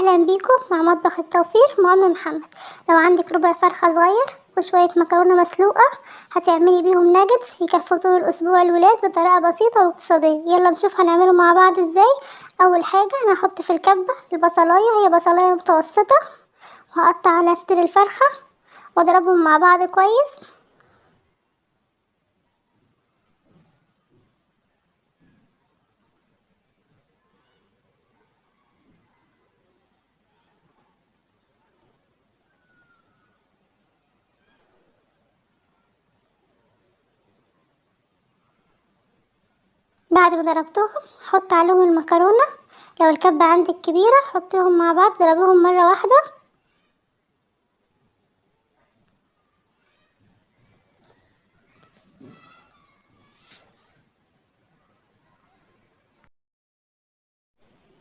اهلا بيكم مع مطبخ التوفير مع ام محمد. لو عندك ربع فرخه صغير وشويه مكرونه مسلوقه هتعملي بيهم ناجتس يكفوا طول الاسبوع الولاد بطريقه بسيطه واقتصاديه. يلا نشوف هنعمله مع بعض ازاي. اول حاجه انا هحط في الكبه البصلايه، هي بصلايه متوسطه، وهقطع على صدر الفرخه واضربهم مع بعض كويس. بعد ما ضربتهم حط عليهم المكرونه، لو الكبه عندك كبيره حطيهم مع بعض ضربوهم مره واحده.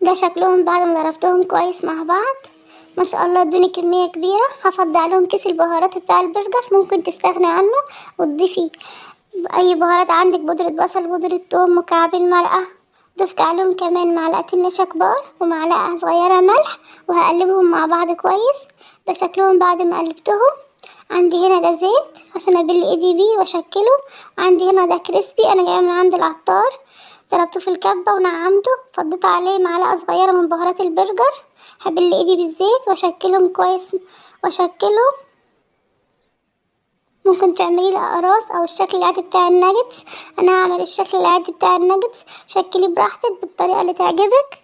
ده شكلهم بعد ما ضربتهم كويس مع بعض. ما شاء الله ادوني كمية كبيرة. هفضي عليهم كيس البهارات بتاع البرجر، ممكن تستغني عنه وتضيفي اي بهارات عندك، بودرة بصل، بودرة ثوم، مكعبين مرقة. ضفت عليهم كمان معلقتين نشا كبار ومعلقة صغيرة ملح، وهقلبهم مع بعض كويس. ده شكلهم بعد ما قلبتهم. عندي هنا ده زيت عشان ابل ايدي بيه واشكله. عندي هنا ده كريسبي انا جايه من عند العطار، ضربته في الكبه ونعمته، فضيت عليه معلقه صغيره من بهارات البرجر. هبل ايدي بالزيت واشكلهم كويس واشكله. ممكن تعملي الاقراص او الشكل العادي بتاع الناجتس. انا هعمل الشكل العادي بتاع الناجتس، شكلي براحتك بالطريقه اللي تعجبك.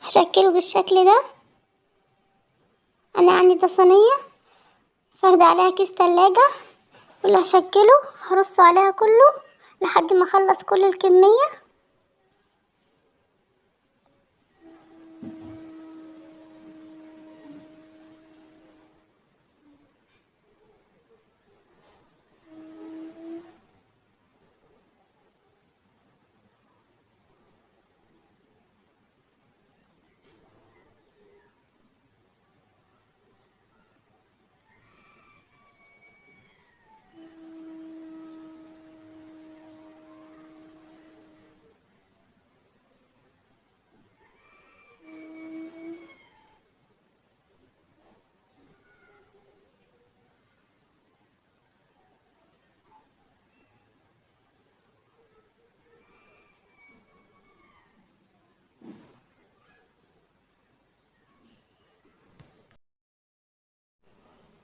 هشكله بالشكل ده. انا عندي ده صينيه فرد عليها كيس تلاجة، واللي هشكله هرصه عليها كله لحد ما اخلص كل الكمية.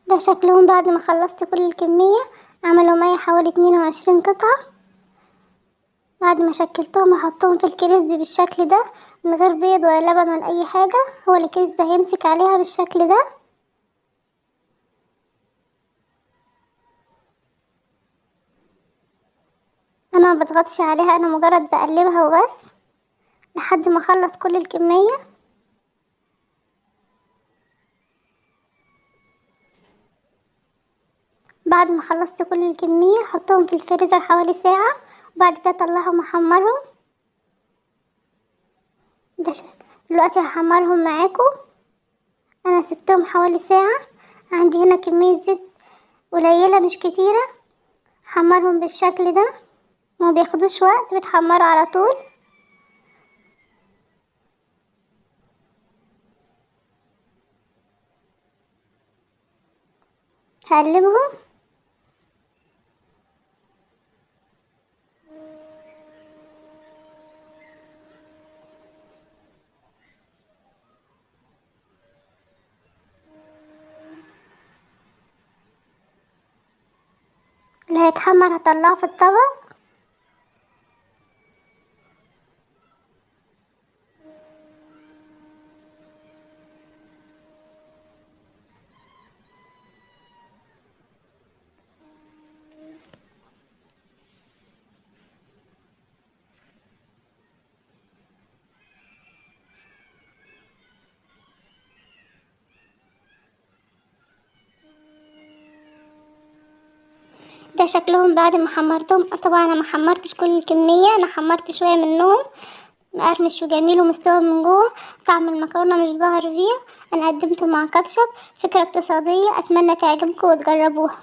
ده شكلهم بعد ما خلصت كل الكمية. عملوا معايا حوالي 22 قطعة. بعد ما شكلتهم هحطهم في الكريسبي بالشكل ده من غير بيض ولا لبن ولا اي حاجة. هو الكريسبي هيمسك عليها بالشكل ده. انا ما بضغطش عليها، انا مجرد بقلبها وبس لحد ما اخلص كل الكمية. بعد ما خلصت كل الكمية حطهم في الفريزر حوالي ساعة، وبعد كده اطلعهم احمرهم. دلوقتي هحمرهم معاكم. انا سبتهم حوالي ساعة. عندي هنا كمية زيت قليلة مش كتيرة. حمرهم بالشكل ده، ما بياخدوش وقت، بيتحمروا على طول. هقلبهم. اللي هيتحمر هطلعه في الطبق. ده شكلهم بعد ما حمرتهم. طبعا انا ما حمرتش كل الكمية، انا حمرت شوية منهم، مقرمش وجميل ومستوي من جوه، طعم المكرونة مش ظاهر فيها. انا قدمته مع كاتشب، فكرة اقتصادية، اتمنى تعجبكم وتجربوها.